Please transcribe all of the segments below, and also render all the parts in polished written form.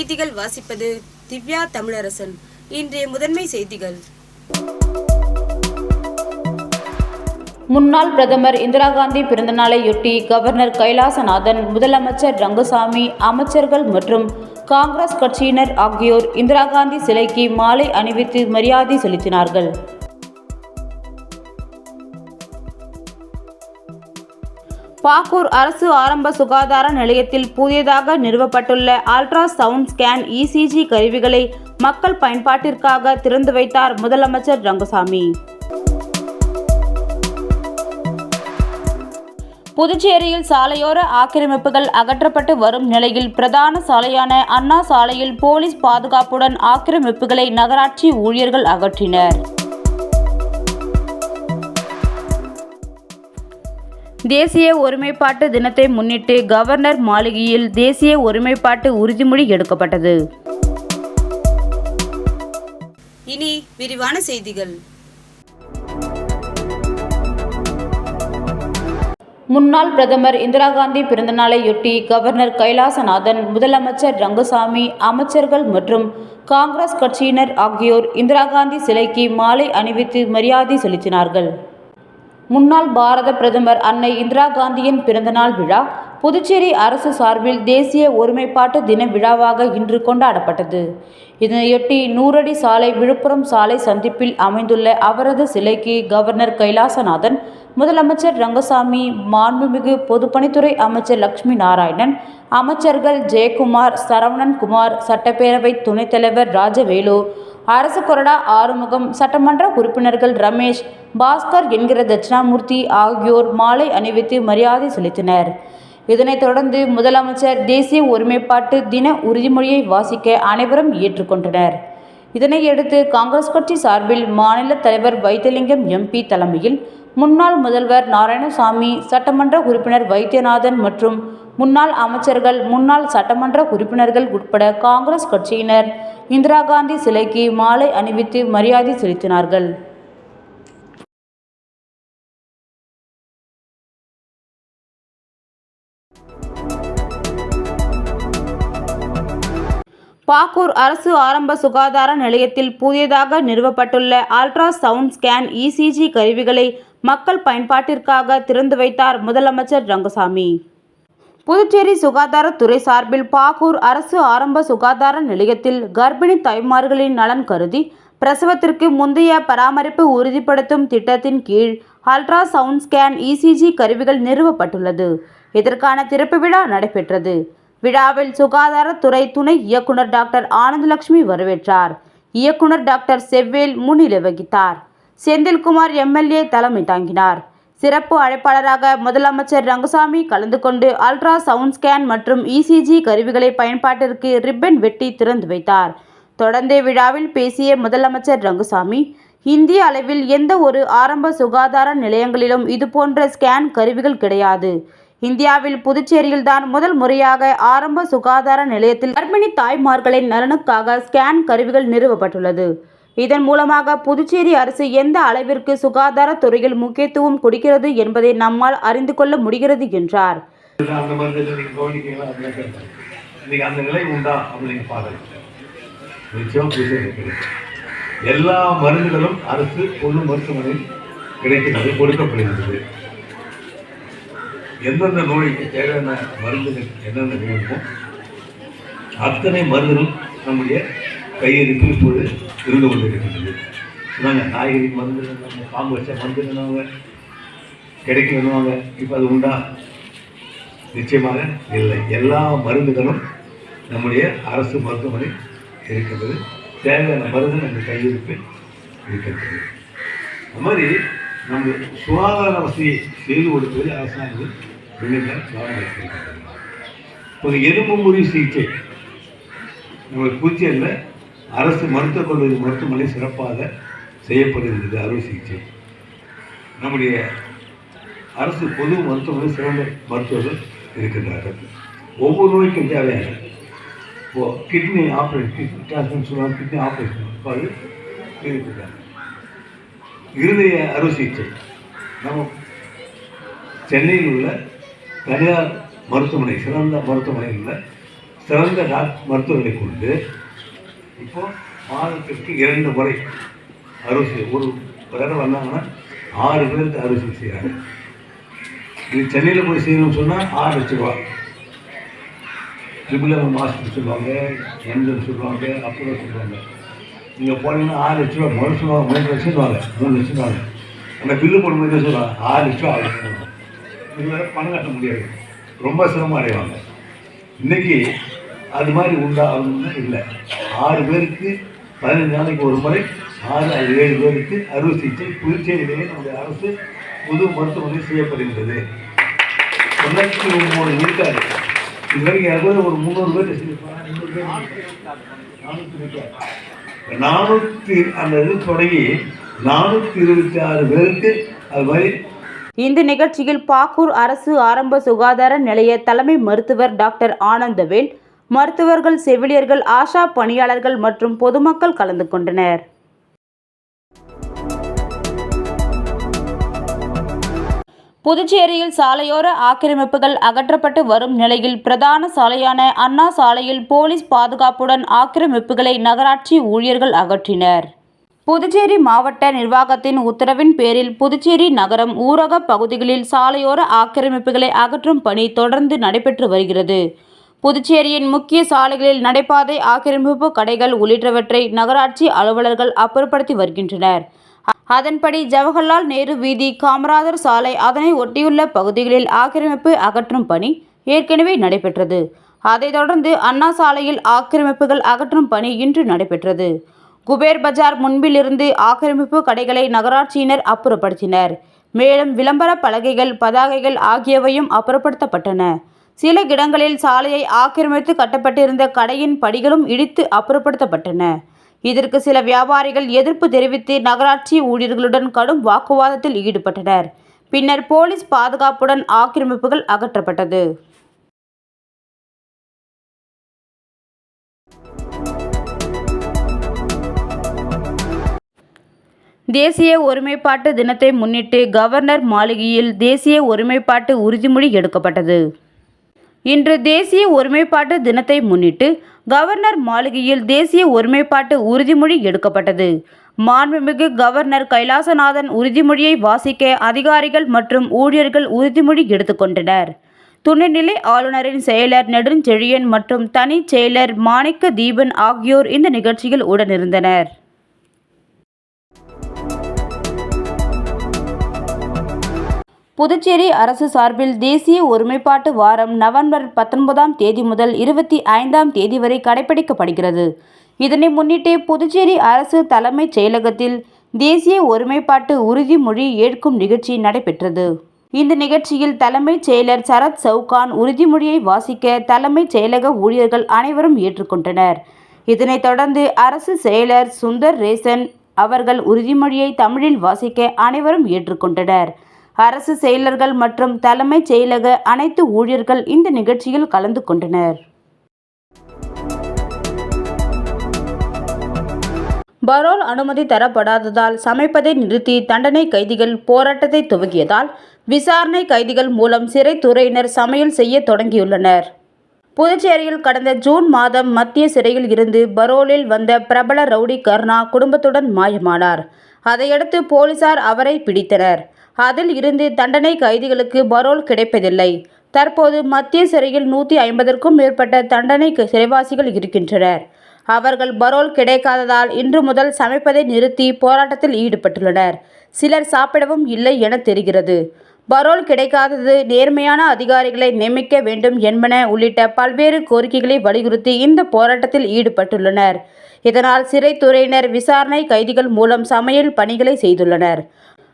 செய்திகள் வாசிப்பது திவ்யா தமிழரசன். இன்றைய முதன்மை செய்திகள். முன்னாள் பிரதமர் இந்திரா காந்தி பிறந்தநாளையொட்டி கவர்னர் கைலாசநாதன், முதலமைச்சர் ரங்கசாமி, அமைச்சர்கள் மற்றும் காங்கிரஸ் கட்சியினர் ஆகியோர் இந்திரா காந்தி சிலைக்கு மாலை அணிவித்து மரியாதை செலுத்தினார்கள். பாகூர் அரசு ஆரம்ப சுகாதார நிலையத்தில் புதியதாக நிறுவப்பட்டுள்ள அல்ட்ரா சவுண்ட் ஸ்கேன் இசிஜி கருவிகளை மக்கள் பயன்பாட்டிற்காக திறந்து வைத்தார் முதலமைச்சர் ரங்கசாமி. புதுச்சேரியில் சாலையோர ஆக்கிரமிப்புகள் அகற்றப்பட்டு வரும் நிலையில் பிரதான சாலையான அண்ணா சாலையில் போலீஸ் பாதுகாப்புடன் ஆக்கிரமிப்புகளை நகராட்சி ஊழியர்கள் அகற்றினர். தேசிய ஒருமைப்பாட்டு தினத்தை முன்னிட்டு கவர்னர் மாளிகையில் தேசிய ஒருமைப்பாட்டு உறுதிமொழி எடுக்கப்பட்டது. இனி விரிவான செய்திகள். முன்னாள் பிரதமர் இந்திரா காந்தி பிறந்தநாளையொட்டி கவர்னர் கைலாசநாதன், முதலமைச்சர் ரங்கசாமி, அமைச்சர்கள் மற்றும் காங்கிரஸ் கட்சியினர் ஆகியோர் இந்திரா காந்தி சிலைக்கு மாலை அணிவித்து மரியாதை செலுத்தினார்கள். முன்னாள் பாரத பிரதமர் அன்னை இந்திரா காந்தியின் பிறந்தநாள் விழா புதுச்சேரி அரசு சார்பில் தேசிய ஒருமைப்பாட்டு தின விழாவாக இன்று கொண்டாடப்பட்டது. இதனையொட்டி 100 அடி சாலை விழுப்புரம் சாலை சந்திப்பில் அமைந்துள்ள அவரது சிலைக்கு கவர்னர் கைலாசநாதன், முதலமைச்சர் ரங்கசாமி, மாண்புமிகு பொதுப்பணித்துறை அமைச்சர் லட்சுமி நாராயணன், அமைச்சர்கள் ஜெயக்குமார், சரவணன்குமார், சட்டப்பேரவை துணைத் தலைவர் ராஜவேலு, அரசு கொறடா ஆறுமுகம், சட்டமன்ற உறுப்பினர்கள் ரமேஷ், பாஸ்கர் என்கிற தட்சிணாமூர்த்தி ஆகியோர் மாலை அணிவித்து மரியாதை செலுத்தினர். இதனைத் தொடர்ந்து முதலமைச்சர் தேசிய ஒருமைப்பாட்டு தின உறுதிமொழியை வாசிக்க அனைவரும் ஏற்றுக்கொண்டனர். இதனையடுத்து காங்கிரஸ் கட்சி சார்பில் மாநில தலைவர் வைத்திலிங்கம் எம்பி தலைமையில் முன்னாள் முதல்வர் நாராயணசாமி, சட்டமன்ற உறுப்பினர் வைத்தியநாதன் மற்றும் முன்னாள் அமைச்சர்கள், முன்னாள் சட்டமன்ற உறுப்பினர்கள் உட்பட காங்கிரஸ் கட்சியினர் இந்திரா காந்தி சிலைக்கு மாலை அணிவித்து மரியாதை செலுத்தினார்கள். பாகூர் அரசு ஆரம்ப சுகாதார நிலையத்தில் புதியதாக நிறுவப்பட்டுள்ள அல்ட்ரா சவுண்ட் ஸ்கேன் இசிஜி கருவிகளை மக்கள் பயன்பாட்டிற்காக திறந்து வைத்தார் முதலமைச்சர் ரங்கசாமி. புதுச்சேரி சுகாதாரத்துறை சார்பில் பாகூர் அரசு ஆரம்ப சுகாதார நிலையத்தில் கர்ப்பிணி தாய்மார்களின் நலன் கருதி பிரசவத்திற்கு முந்தைய பராமரிப்பு உறுதிப்படுத்தும் திட்டத்தின் கீழ் அல்ட்ரா சவுண்ட் ஸ்கேன் இசிஜி கருவிகள் நிறுவப்பட்டுள்ளது. இதற்கான திறப்பு விழா நடைபெற்றது. விழாவில் சுகாதாரத்துறை துணை இயக்குனர் டாக்டர் ஆனந்தலட்சுமி வரவேற்றார். இயக்குனர் டாக்டர் செவ்வேல் முன்னிலை வகித்தார். செந்தில்குமார் எம்எல்ஏ தலைமை தாங்கினார். சிறப்பு அழைப்பாளராக முதலமைச்சர் ரங்கசாமி கலந்து கொண்டு அல்ட்ரா சவுண்ட் ஸ்கேன் மற்றும் இசிஜி கருவிகளை பயன்பாட்டிற்கு ரிப்பன் வெட்டி திறந்து வைத்தார். தொடர்ந்து விழாவில் பேசிய முதலமைச்சர் ரங்கசாமி, இந்திய அளவில் எந்த ஒரு ஆரம்ப சுகாதார நிலையங்களிலும் இதுபோன்ற ஸ்கேன் கருவிகள் கிடையாது. இந்தியாவில் புதுச்சேரியில்தான் முதல் முறையாக ஆரம்ப சுகாதார நிலையத்தில் கர்ப்பிணி தாய்மார்களின் நலனுக்காக ஸ்கேன் கருவிகள் நிறுவப்பட்டுள்ளது. இதன் மூலமாக புதுச்சேரி அரசு எந்த அளவிற்கு சுகாதாரத்துறையில் முக்கியத்துவம் கொடுக்கிறது என்பதை நம்மால் அறிந்து கொள்ள முடிகிறது என்றார். எல்லா மருந்துகளும் அரசு பொது மருத்துவமனையில் கிடைக்கிறது, கொடுக்கப்படுகிறது. எந்தெந்த நோய்க்கு தேவையான மருந்துகள் என்னென்ன வேணுமோ அத்தனை மருந்துகளும் நம்முடைய கையிருப்பில் இப்போது இருந்து கொண்டிருக்கின்றது. சொன்னாங்க காய்கறி மருந்து, பாம்பு வச்ச மருந்து வேணுவாங்க, கிடைக்க வேணுவாங்க. இப்போ அது உண்டா? நிச்சயமாக இல்லை. எல்லா மருந்துகளும் நம்முடைய அரசு மருத்துவமனை இருக்கின்றது. தேவையான மருந்து நம்ம கையிருப்பில் இருக்கின்றது. அது மாதிரி நம்ம சுகாதார வசதியை செய்து கொடுப்பது அரசாங்கம் மிகுந்த கவனம் வைத்திருக்கின்றது. ஒரு எலும்பு முறி சிகிச்சை நம்ம புதுச்சேரியில் அரசு மருத்துவக் கல்லூரி மருத்துவமனை சிறப்பாக செய்யப்படுகின்றது. அறுவை சிகிச்சை நம்முடைய அரசு பொது மருத்துவமனை சிறந்த மருத்துவர்கள் இருக்கின்றார்கள். ஒவ்வொரு நோய்க்கும் தேவையான கிட்னி ஆப்ரேஷன் சொல்லுவாங்க, கிட்னி ஆப்ரேஷன் அது இருக்கின்றாங்க. இருதய அறுவை சிகிச்சை நம்ம சென்னையில் உள்ள தனியார் மருத்துவமனை, சிறந்த மருத்துவமனையில் சிறந்த மருத்துவர்களை கொண்டு இப்போ மாதத்திற்கு 2 முறை அறுவை ஒரு தடவை வந்தாங்கன்னா 6 பேருக்கு அறுவை செய்கிறாங்க. இது சென்னையில் போய் செய்யணும்னு சொன்னால் 6 லட்ச ரூபா. ட்ரிபிள் ஹாஸ்பிட்டல் சொல்லுவாங்க, எம்ஜிஎம் சொல்லுவாங்க, அப்போ சொல்லுவாங்க. நீங்கள் போனீங்கன்னா 6 லட்ச ரூபா முதல் சொல்லுவாங்க, 3 லட்சம் வாங்க, 3 லட்சம் வாங்க. அந்த பில்லு போடும்போது சொல்லுவாங்க 6 லட்ச ரூபா ஆகும். இவங்களால பணம் கட்ட முடியாது, ரொம்ப சிரமம் அடைவாங்க. இன்றைக்கி அது மாதிரி உண்டாகணும்னு இல்லை. 6 பேருக்கு 15 நாளைக்கு ஒரு முறை 6 அது 7 பேருக்கு அறுவை சிகிச்சை புதுச்சேரியிலேயே நம்முடைய அரசு புது மருத்துவமனை செய்யப்படுகின்றது. 93 இருக்காது. இது வரைக்கும் யாருக்கும் ஒரு 300 பேர் செய்யப்போனால் 400 அந்த இது தொடங்கி 426 பேருக்கு அது மாதிரி. இந்த நிகழ்ச்சியில் பாக்கூர் அரசு ஆரம்ப சுகாதார நிலைய தலைமை மருத்துவர் டாக்டர் ஆனந்தவேல், மருத்துவர்கள், செவிலியர்கள், ஆஷா பணியாளர்கள் மற்றும் பொதுமக்கள் கலந்து கொண்டனர். புதுச்சேரியில் சாலையோர ஆக்கிரமிப்புகள் அகற்றப்பட்டு வரும் நிலையில் பிரதான சாலையான அண்ணா சாலையில் போலீஸ் பாதுகாப்புடன் ஆக்கிரமிப்புகளை நகராட்சி ஊழியர்கள் அகற்றினர். புதுச்சேரி மாவட்ட நிர்வாகத்தின் உத்தரவின் பேரில் புதுச்சேரி நகரம் ஊரக பகுதிகளில் சாலையோர ஆக்கிரமிப்புகளை அகற்றும் பணி தொடர்ந்து நடைபெற்று வருகிறது. புதுச்சேரியின் முக்கிய சாலைகளில் நடைபாதை, ஆக்கிரமிப்பு கடைகள் உள்ளிட்டவற்றை நகராட்சி அலுவலர்கள் அப்புறப்படுத்தி வருகின்றனர். அதன்படி ஜவஹர்லால் நேரு வீதி, காமராஜர் சாலை, அதனை ஒட்டியுள்ள பகுதிகளில் ஆக்கிரமிப்பு அகற்றும் பணி ஏற்கனவே நடைபெற்றது. அதைத் தொடர்ந்து அண்ணா சாலையில் ஆக்கிரமிப்புகள் அகற்றும் பணி இன்று நடைபெற்றது. குபேர் பஜார் முன்பிலிருந்து ஆக்கிரமிப்பு கடைகளை நகராட்சியினர் அப்புறப்படுத்தினர். மேலும் விளம்பர பலகைகள், பதாகைகள் ஆகியவையும் அப்புறப்படுத்தப்பட்டன. சில இடங்களில் சாலையை ஆக்கிரமித்து கட்டப்பட்டிருந்த கடையின் படிகளும் இடித்து அப்புறப்படுத்தப்பட்டன. இதற்கு சில வியாபாரிகள் எதிர்ப்பு தெரிவித்து நகராட்சி ஊழியர்களுடன் கடும் வாக்குவாதத்தில் ஈடுபட்டனர். பின்னர் போலீஸ் பாதுகாப்புடன் ஆக்கிரமிப்புகள் அகற்றப்பட்டது. தேசிய ஒருமைப்பாட்டு தினத்தை முன்னிட்டு கவர்னர் மாளிகையில் தேசிய ஒருமைப்பாட்டு உறுதிமொழி எடுக்கப்பட்டது. இன்று தேசிய ஒருமைப்பாட்டு தினத்தை முன்னிட்டு கவர்னர் மாளிகையில் தேசிய ஒருமைப்பாட்டு உறுதிமொழி எடுக்கப்பட்டது. மாண்புமிகு கவர்னர் கைலாசநாதன் உறுதிமொழியை வாசிக்க அதிகாரிகள் மற்றும் ஊழியர்கள் உறுதிமொழி எடுத்துக்கொண்டனர். துணைநிலை ஆளுநரின் செயலர் நெடுஞ்செழியன் மற்றும் தனி செயலர் மாணிக்க தீபன் ஆகியோர் இந்த நிகழ்ச்சியில் உடனிருந்தனர். புதுச்சேரி அரசு சார்பில் தேசிய ஒருமைப்பாட்டு வாரம் நவம்பர் 19ஆம் தேதி முதல் 25ஆம் தேதி வரை கடைபிடிக்கப்படுகிறது. இதனை முன்னிட்டு புதுச்சேரி அரசு தலைமைச் செயலகத்தில் தேசிய ஒருமைப்பாட்டு உறுதிமொழி ஏற்கும் நிகழ்ச்சி நடைபெற்றது. இந்த நிகழ்ச்சியில் தலைமைச் செயலர் சரத் சவுகான் உறுதிமொழியை வாசிக்க தலைமைச் செயலக ஊழியர்கள் அனைவரும் ஏற்றுக்கொண்டனர். இதனைத் தொடர்ந்து அரசு செயலர் சுந்தர் ரேசன் அவர்கள் உறுதிமொழியை தமிழில் வாசிக்க அனைவரும் ஏற்றுக்கொண்டனர். அரசு செயலர்கள் மற்றும் தலைமைச் செயலக அனைத்து ஊழியர்கள் இந்த நிகழ்ச்சியில் கலந்து கொண்டனர். பரோல் அனுமதி தரப்படாததால் சமைப்பதை நிறுத்தி தண்டனை கைதிகள் போராட்டத்தை துவங்கியதால் விசாரணை கைதிகள் மூலம் சிறைத்துறையினர் சமையல் செய்ய தொடங்கியுள்ளனர். புதுச்சேரியில் கடந்த ஜூன் மாதம் மத்திய சிறையில் இருந்து பரோலில் வந்த பிரபல ரவுடி கர்ணா குடும்பத்துடன் மாயமானார். அதையடுத்து போலீசார் அவரை பிடித்தனர். அதில் இருந்து தண்டனை கைதிகளுக்கு பரோல் கிடைப்பதில்லை. தற்போது மத்திய சிறையில் 150க்கும் மேற்பட்ட தண்டனை சிறைவாசிகள் இருக்கின்றனர். அவர்கள் பரோல் கிடைக்காததால் இன்று முதல் சமைப்பதை நிறுத்தி போராட்டத்தில் ஈடுபட்டுள்ளனர். சிலர் சாப்பிடவும் இல்லை என தெரிகிறது. பரோல் கிடைக்காதது, நேர்மையான அதிகாரிகளை நியமிக்க வேண்டும் என்பன உள்ளிட்ட பல்வேறு கோரிக்கைகளை வலியுறுத்தி இந்த போராட்டத்தில் ஈடுபட்டுள்ளனர். இதனால் சிறைத்துறையினர் விசாரணை கைதிகள் மூலம் சமையல் பணிகளை செய்துள்ளனர்.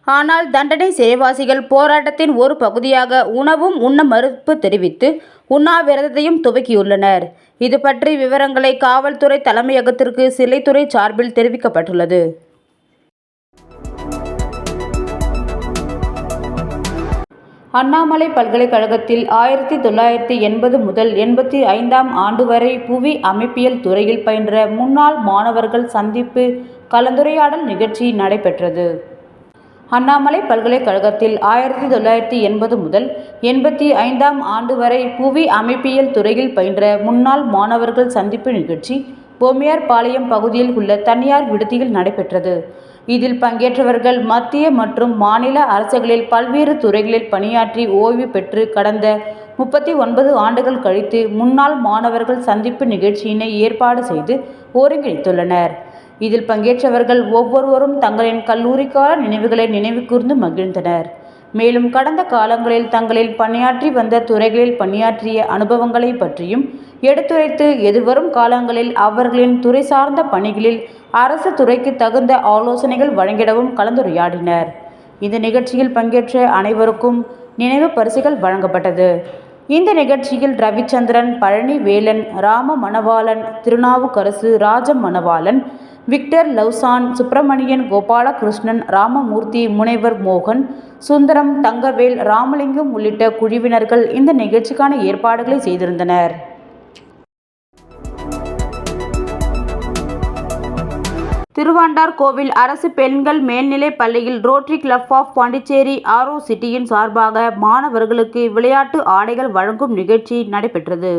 ஆனால் தண்டனை சிறைவாசிகள் போராட்டத்தின் ஒரு பகுதியாக உணவும் உண்ண மறுப்பு தெரிவித்து உண்ணாவிரதத்தையும் துவக்கியுள்ளனர். இது பற்றி விவரங்களை காவல்துறை தலைமையகத்திற்கு சிறைத்துறை சார்பில் தெரிவிக்கப்பட்டுள்ளது. அண்ணாமலை பல்கலைக்கழகத்தில் 1980 முதல் 85ஆம் ஆண்டு வரை புவி அமைப்பியல் துறையில் பயின்ற முன்னாள் மாணவர்கள் சந்திப்பு கலந்துரையாடல் நிகழ்ச்சி நடைபெற்றது. அண்ணாமலை பல்கலைக்கழகத்தில் 1980 முதல் 85ஆம் ஆண்டு வரை புவி அமைப்பியல் துறையில் பயின்ற முன்னாள் மாணவர்கள் சந்திப்பு நிகழ்ச்சி பொம்மியார்பாளையம் பகுதியில் உள்ள தனியார் விடுதியில் நடைபெற்றது. இதில் பங்கேற்றவர்கள் மத்திய மற்றும் மாநில அரசுகளில் பல்வேறு துறைகளில் பணியாற்றி ஓய்வு பெற்று கடந்த 39 ஆண்டுகள் கழித்து முன்னாள் மாணவர்கள் சந்திப்பு நிகழ்ச்சியினை ஏற்பாடு செய்து ஒருங்கிணைத்துள்ளனர். இதில் பங்கேற்றவர்கள் ஒவ்வொருவரும் தங்களின் கல்லூரி கால நினைவுகளை நினைவு கூர்ந்து மகிழ்ந்தனர். மேலும் கடந்த காலங்களில் தங்களில் பணியாற்றி வந்த துறைகளில் பணியாற்றிய அனுபவங்களை பற்றியும் எடுத்துரைத்து எதிர்வரும் காலங்களில் அவர்களின் துறை சார்ந்த பணிகளில் அரசு துறைக்கு தகுந்த ஆலோசனைகள் வழங்கிடவும் கலந்துரையாடினர். இந்த நிகழ்ச்சியில் பங்கேற்ற அனைவருக்கும் நினைவு பரிசுகள் வழங்கப்பட்டது. இந்த நிகழ்ச்சியில் ரவிச்சந்திரன், பழனி வேலன், ராம மணவாளன், திருநாவுக்கரசு, ராஜ மணவாளன், விக்டர் லவ்சான், சுப்பிரமணியன், கோபாலகிருஷ்ணன், ராமமூர்த்தி, முனைவர் மோகன், சுந்தரம், தங்கவேல், ராமலிங்கம் உள்ளிட்ட குழுவினர்கள் இந்த நிகழ்ச்சிக்கான ஏற்பாடுகளை செய்திருந்தனர். திருவாண்டார் கோவில் அரசு பெண்கள் மேல்நிலைப் பள்ளியில் ரோட்டரி கிளப் ஆஃப் பாண்டிச்சேரி ஆரோ சிட்டியின் சார்பாக மாணவர்களுக்கு விளையாட்டு ஆடைகள் வழங்கும் நிகழ்ச்சி நடைபெற்றது.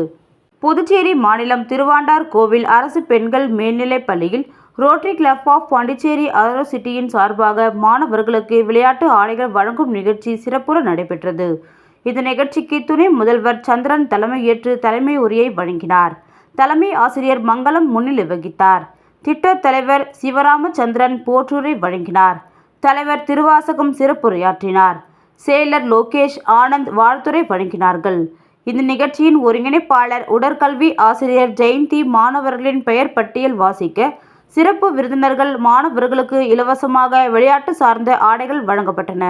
புதுச்சேரி மாநிலம் திருவாண்டார் கோவில் அரசு பெண்கள் மேல்நிலைப் பள்ளியில் ரோட்டரி கிளப் ஆஃப் பாண்டிச்சேரி ஆரோ சிட்டியின் சார்பாக மாணவர்களுக்கு விளையாட்டு ஆடைகள் வழங்கும் நிகழ்ச்சி சிறப்புற நடைபெற்றது. இந்த நிகழ்ச்சிக்கு துணை முதல்வர் சந்திரன் தலைமையேற்று தலைமை உரையை வழங்கினார். தலைமை ஆசிரியர் மங்களம் முன்னிலை வகித்தார். திட்ட தலைவர் சிவராமச்சந்திரன் போற்றுரை வழங்கினார். தலைவர் திருவாசகம் சிறப்புரையாற்றினார். செயலர் லோகேஷ், ஆனந்த் வாழ்த்துரை வழங்கினார்கள். இந்த நிகழ்ச்சியின் ஒருங்கிணைப்பாளர் உடற்கல்வி ஆசிரியர் ஜெயந்தி மாணவர்களின் பெயர் பட்டியல் வாசிக்க, சிறப்பு விருந்தினர்கள் மாணவர்களுக்கு இலவசமாக விளையாட்டு சார்ந்த ஆடைகள் வழங்கப்பட்டன.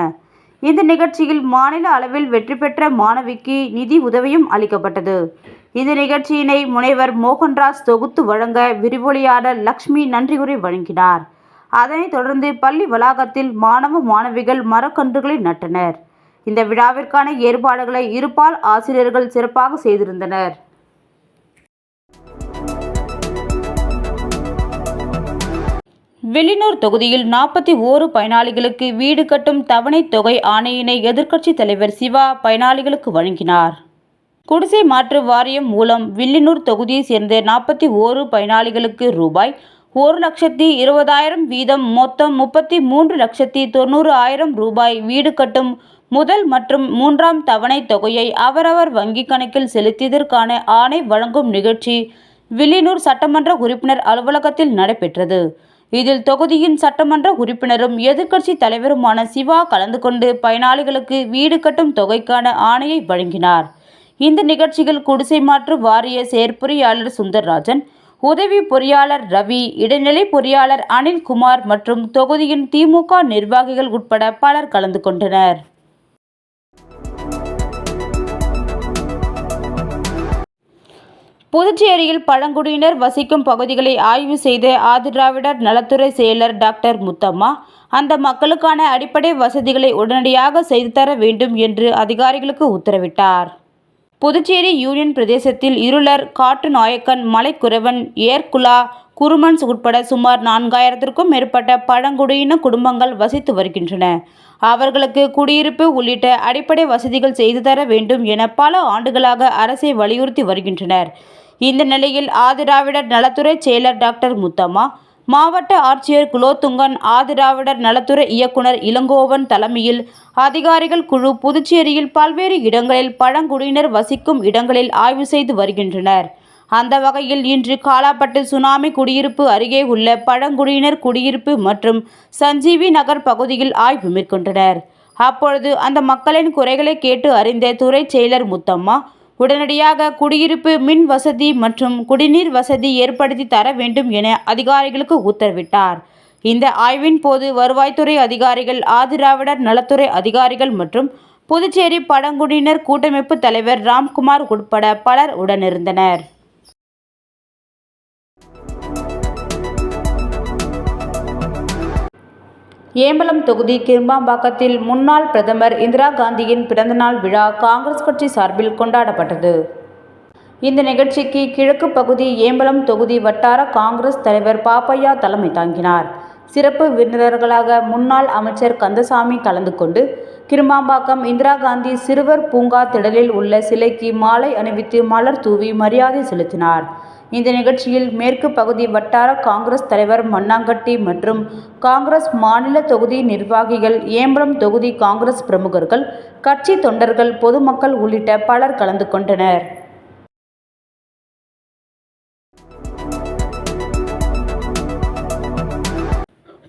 இந்த நிகழ்ச்சியில் மாநில அளவில் வெற்றி பெற்ற மாணவிக்கு நிதி உதவியும் அளிக்கப்பட்டது. இந்த நிகழ்ச்சியினை முனைவர் மோகன்ராஜ் தொகுத்து வழங்க விரிவொலியாளர் லக்ஷ்மி நன்றியுரை வழங்கினார். அதனைத் தொடர்ந்து பள்ளி வளாகத்தில் மாணவ மாணவிகள் மரக்கன்றுகளை நட்டனர். இந்த விழாவிற்கான ஏற்பாடுகளை இருபால் ஆசிரியர்கள் சிறப்பாக செய்திருந்தனர். வில்லியனூர் தொகுதியில் 41 பயனாளிகளுக்கு வீடு கட்டும் தவணைத் தொகை ஆணையினை எதிர்க்கட்சித் தலைவர் சிவா பயனாளிகளுக்கு வழங்கினார். குடிசை மாற்று வாரியம் மூலம் வில்லியனூர் தொகுதியைச் சேர்ந்த 41 பயனாளிகளுக்கு ரூபாய் 1,20,000 வீதம் மொத்தம் 33,90,000 ரூபாய் வீடு கட்டும் முதல் மற்றும் 3ஆம் தவணை தொகையை அவரவர் வங்கிக் கணக்கில் செலுத்தியதற்கான ஆணை வழங்கும் நிகழ்ச்சி வில்லியனூர் சட்டமன்ற உறுப்பினர் அலுவலகத்தில் நடைபெற்றது. இதில் தொகுதியின் சட்டமன்ற உறுப்பினரும் எதிர்க்கட்சி தலைவருமான சிவா கலந்து கொண்டு பயனாளிகளுக்கு வீடு கட்டும் தொகைக்கான ஆணையை வழங்கினார். இந்த நிகழ்ச்சியில் குடிசை மாற்று வாரிய செயற்பொறியாளர் சுந்தர்ராஜன், உதவி பொறியாளர் ரவி, இடைநிலை பொறியாளர் அனில்குமார் மற்றும் தொகுதியின் திமுக நிர்வாகிகள் உட்பட பலர் கலந்து கொண்டனர். புதுச்சேரியில் பழங்குடியினர் வசிக்கும் பகுதிகளை ஆய்வு செய்த ஆதிதிராவிடர் நலத்துறை செயலர் டாக்டர் முத்தம்மா, அந்த மக்களுக்கான அடிப்படை வசதிகளை உடனடியாக செய்து தர வேண்டும் என்று அதிகாரிகளுக்கு உத்தரவிட்டார். புதுச்சேரி யூனியன் பிரதேசத்தில் இருளர், காட்டுநாயக்கன், மலைக்குறவன், ஏர்குலா, குருமன்ஸ் உட்பட சுமார் 4000க்கும் மேற்பட்ட பழங்குடியின குடும்பங்கள் வசித்து வருகின்றன. அவர்களுக்கு குடியிருப்பு உள்ளிட்ட அடிப்படை வசதிகள் செய்து தர வேண்டும் என பல ஆண்டுகளாக அரசை வலியுறுத்தி வருகின்றனர். இந்த நிலையில் ஆதிதிராவிடர் நலத்துறை செயலர் டாக்டர் முத்தம்மா, மாவட்ட ஆட்சியர் குலோத்துங்கன், ஆதிதிராவிடர் நலத்துறை இயக்குனர் இளங்கோவன் தலைமையில் அதிகாரிகள் குழு புதுச்சேரியில் பல்வேறு இடங்களில் பழங்குடியினர் வசிக்கும் இடங்களில் ஆய்வு செய்து வருகின்றனர். அந்த வகையில் இன்று காலாப்பட்டு சுனாமி குடியிருப்பு அருகே உள்ள பழங்குடியினர் குடியிருப்பு மற்றும் சஞ்சீவி நகர் பகுதியில் ஆய்வு மேற்கொண்டனர். அப்பொழுது அந்த மக்களின் குறைகளை கேட்டு அறிந்த துறை செயலர் முத்தம்மா, உடனடியாக குடியிருப்பு, மின் வசதி மற்றும் குடிநீர் வசதி ஏற்படுத்தி தர வேண்டும் என அதிகாரிகளுக்கு உத்தரவிட்டார். இந்த ஆய்வின் போது வருவாய்த்துறை அதிகாரிகள், ஆதிதிராவிடர் நலத்துறை அதிகாரிகள் மற்றும் புதுச்சேரி பழங்குடியினர் கூட்டமைப்பு தலைவர் ராம்குமார் உட்பட பலர் உடனிருந்தனர். ஏம்பலம் தொகுதி கிரும்பாம்பாக்கத்தில் முன்னாள் பிரதமர் இந்திரா காந்தியின் பிறந்தநாள் விழா காங்கிரஸ் கட்சி சார்பில் கொண்டாடப்பட்டது. இந்த நிகழ்ச்சிக்கு கிழக்கு பகுதி ஏம்பலம் தொகுதி வட்டார காங்கிரஸ் தலைவர் பாப்பையா தலைமை தாங்கினார். சிறப்பு விருந்தினர்களாக முன்னாள் அமைச்சர் கந்தசாமி கலந்து கொண்டு கிருமாம்பாக்கம் இந்திரா காந்தி சிறுவர் பூங்கா திடலில் உள்ள சிலைக்கு மாலை அணிவித்து மலர் தூவி மரியாதை செலுத்தினார். இந்த நிகழ்ச்சியில் மேற்கு பகுதி வட்டார காங்கிரஸ் தலைவர் மண்ணாங்கட்டி மற்றும் காங்கிரஸ் மாநில தொகுதி நிர்வாகிகள், ஏம்பலம் தொகுதி காங்கிரஸ் பிரமுகர்கள், கட்சி தொண்டர்கள், பொதுமக்கள் உள்ளிட்ட பலர் கலந்து கொண்டனர்.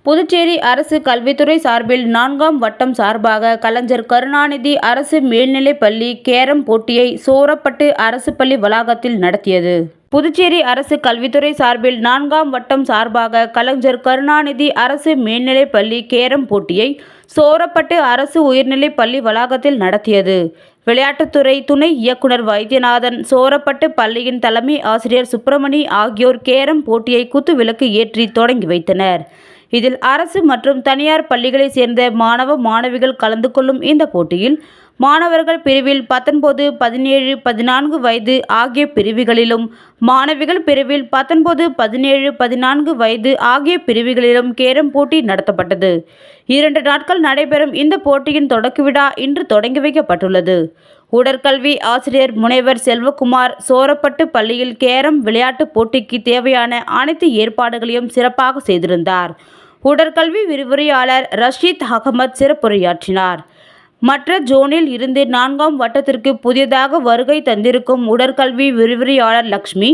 புதுச்சேரி அரசு கல்வித்துறை சார்பில் 4ஆம் வட்டம் சார்பாக கலைஞர் கருணாநிதி அரசு மேல்நிலைப்பள்ளி கேரம் போட்டியை சோரப்பட்டு அரசு பள்ளி வளாகத்தில் நடத்தியது. புதுச்சேரி அரசு கல்வித்துறை சார்பில் 4ஆம் வட்டம் சார்பாக கலைஞர் கருணாநிதி அரசு மேல்நிலைப்பள்ளி கேரம் போட்டியை சோரப்பட்டு அரசு உயர்நிலைப் பள்ளி வளாகத்தில் நடத்தியது. விளையாட்டுத்துறை துணை இயக்குனர் வைத்தியநாதன், சோரப்பட்டு பள்ளியின் தலைமை ஆசிரியர் சுப்பிரமணி ஆகியோர் கேரம் போட்டியை குத்துவிளக்கு ஏற்றி தொடங்கி வைத்தனர். இதில் அரசு மற்றும் தனியார் பள்ளிகளைச் சேர்ந்த மாணவ மாணவிகள் கலந்து கொள்ளும் இந்த போட்டியில் மாணவர்கள் பிரிவில் 19, 17, 14 வயது ஆகிய பிரிவுகளிலும், மாணவிகள் பிரிவில் 19, 17, 14 வயது ஆகிய பிரிவுகளிலும் கேரம் போட்டி நடத்தப்பட்டது. 2 நாட்கள் நடைபெறும் இந்த போட்டியின் தொடக்க விழா இன்று தொடங்கி வைக்கப்பட்டுள்ளது. உடற்கல்வி ஆசிரியர் முனைவர் செல்வகுமார் சோரப்பட்டு பள்ளியில் கேரம் விளையாட்டு போட்டிக்கு தேவையான அனைத்து ஏற்பாடுகளையும் சிறப்பாக செய்திருந்தார். உடற்கல்வி விரிவுரையாளர் ரஷீத் அகமது சிறப்புரையாற்றினார். மற்ற ஜோனில் இருந்து 4ஆம் வட்டத்திற்கு புதியதாக வருகை தந்திருக்கும் உடற்கல்வி விரிவுரையாளர் லக்ஷ்மி,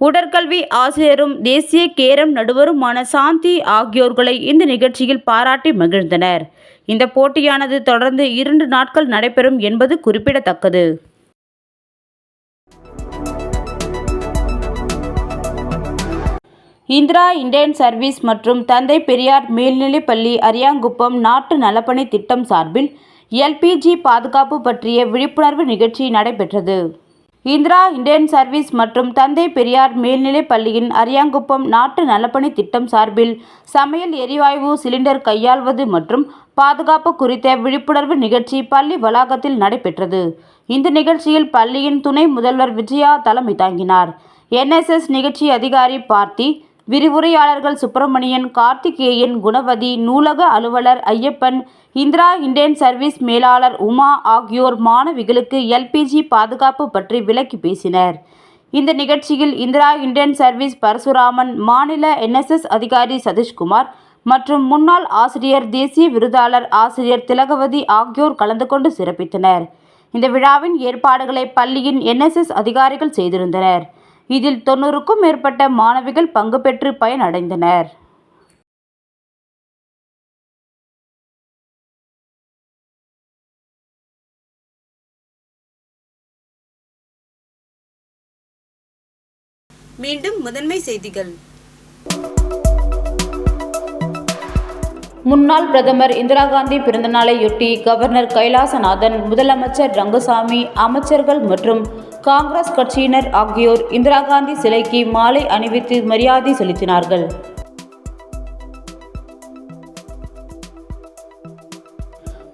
உடற்கல்வி ஆசிரியரும் தேசிய கேரம் நடுவருமான சாந்தி ஆகியோர்களை இந்த நிகழ்ச்சியில் பாராட்டி மகிழ்ந்தனர். இந்த போட்டியானது தொடர்ந்து 2 நாட்கள் நடைபெறும் என்பது குறிப்பிடத்தக்கது. இந்திரா இந்தியன் சர்வீஸ் மற்றும் தந்தை பெரியார் மேல்நிலைப்பள்ளி அரியாங்குப்பம் நாட்டு நலப்பணி திட்டம் சார்பில் LPG பாதுகாப்பு பற்றிய விழிப்புணர்வு நிகழ்ச்சி நடைபெற்றது. இந்திரா இந்தியன் சர்வீஸ் மற்றும் தந்தை பெரியார் மேல்நிலைப் பள்ளியின் அரியாங்குப்பம் நாட்டு நலப்பணி திட்டம் சார்பில் சமையல் எரிவாயு சிலிண்டர் கையாள்வது மற்றும் பாதுகாப்பு குறித்த விழிப்புணர்வு நிகழ்ச்சி பள்ளி வளாகத்தில் நடைபெற்றது. இந்த நிகழ்ச்சியில் பள்ளியின் துணை முதல்வர் விஜயா தலைமை தாங்கினார். NSS நிகழ்ச்சி அதிகாரி பார்த்தி, விரிவுரையாளர்கள் சுப்பிரமணியன், கார்த்திகேயன், குணவதி, நூலக அலுவலர் ஐயப்பன், இந்திரா இந்தியன் சர்வீஸ் மேலாளர் உமா ஆகியோர் மாணவிகளுக்கு LPG பாதுகாப்பு பற்றி விளக்கி பேசினர். இந்த நிகழ்ச்சியில் இந்திரா இந்தியன் சர்வீஸ் பரசுராமன், மாநில NSS அதிகாரி சதீஷ்குமார் மற்றும் முன்னாள் ஆசிரியர், தேசிய விருதாளர் ஆசிரியர் திலகவதி ஆகியோர் கலந்து கொண்டு சிறப்பித்தனர். இந்த விழாவின் ஏற்பாடுகளை பள்ளியின் NSS அதிகாரிகள் செய்திருந்தனர். இதில் 90க்கும் மேற்பட்ட மாணவிகள் பங்கு பெற்று பயனடைந்தனர். மீண்டும் முதன்மை செய்திகள். முன்னாள் பிரதமர் இந்திரா காந்தி பிறந்தநாளையொட்டி கவர்னர் கைலாசநாதன், முதலமைச்சர் ரங்கசாமி, அமைச்சர்கள் மற்றும் காங்கிரஸ் கட்சியினர் ஆகியோர் இந்திரா காந்தி சிலைக்கு மாலை அணிவித்து மரியாதை செலுத்தினார்கள்.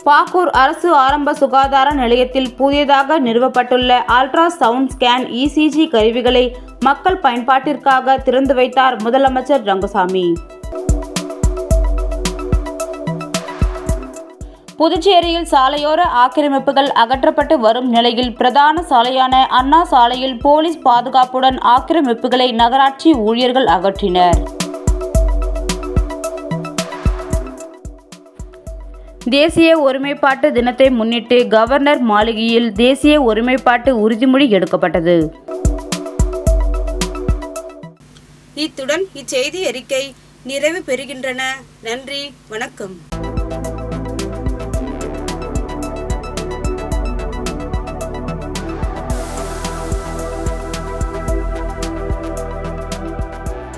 பாக்கூர் அரசு ஆரம்ப சுகாதார நிலையத்தில் புதியதாக நிறுவப்பட்டுள்ள அல்ட்ரா சவுண்ட் ஸ்கேன் ECG கருவிகளை மக்கள் பயன்பாட்டிற்காக திறந்து வைத்தார் முதலமைச்சர் ரங்கசாமி. புதுச்சேரியில் சாலையோர ஆக்கிரமிப்புகள் அகற்றப்பட்டு வரும் நிலையில் பிரதான சாலையான அண்ணா சாலையில் போலீஸ் பாதுகாப்புடன் ஆக்கிரமிப்புகளை நகராட்சி ஊழியர்கள் அகற்றினர். தேசிய ஒருமைப்பாட்டு தினத்தை முன்னிட்டு கவர்னர் மாளிகையில் தேசிய ஒருமைப்பாட்டு உறுதிமொழி எடுக்கப்பட்டது. இத்துடன் இச்செய்தி அறிக்கை நிறைவு பெறுகின்றன. நன்றி, வணக்கம்.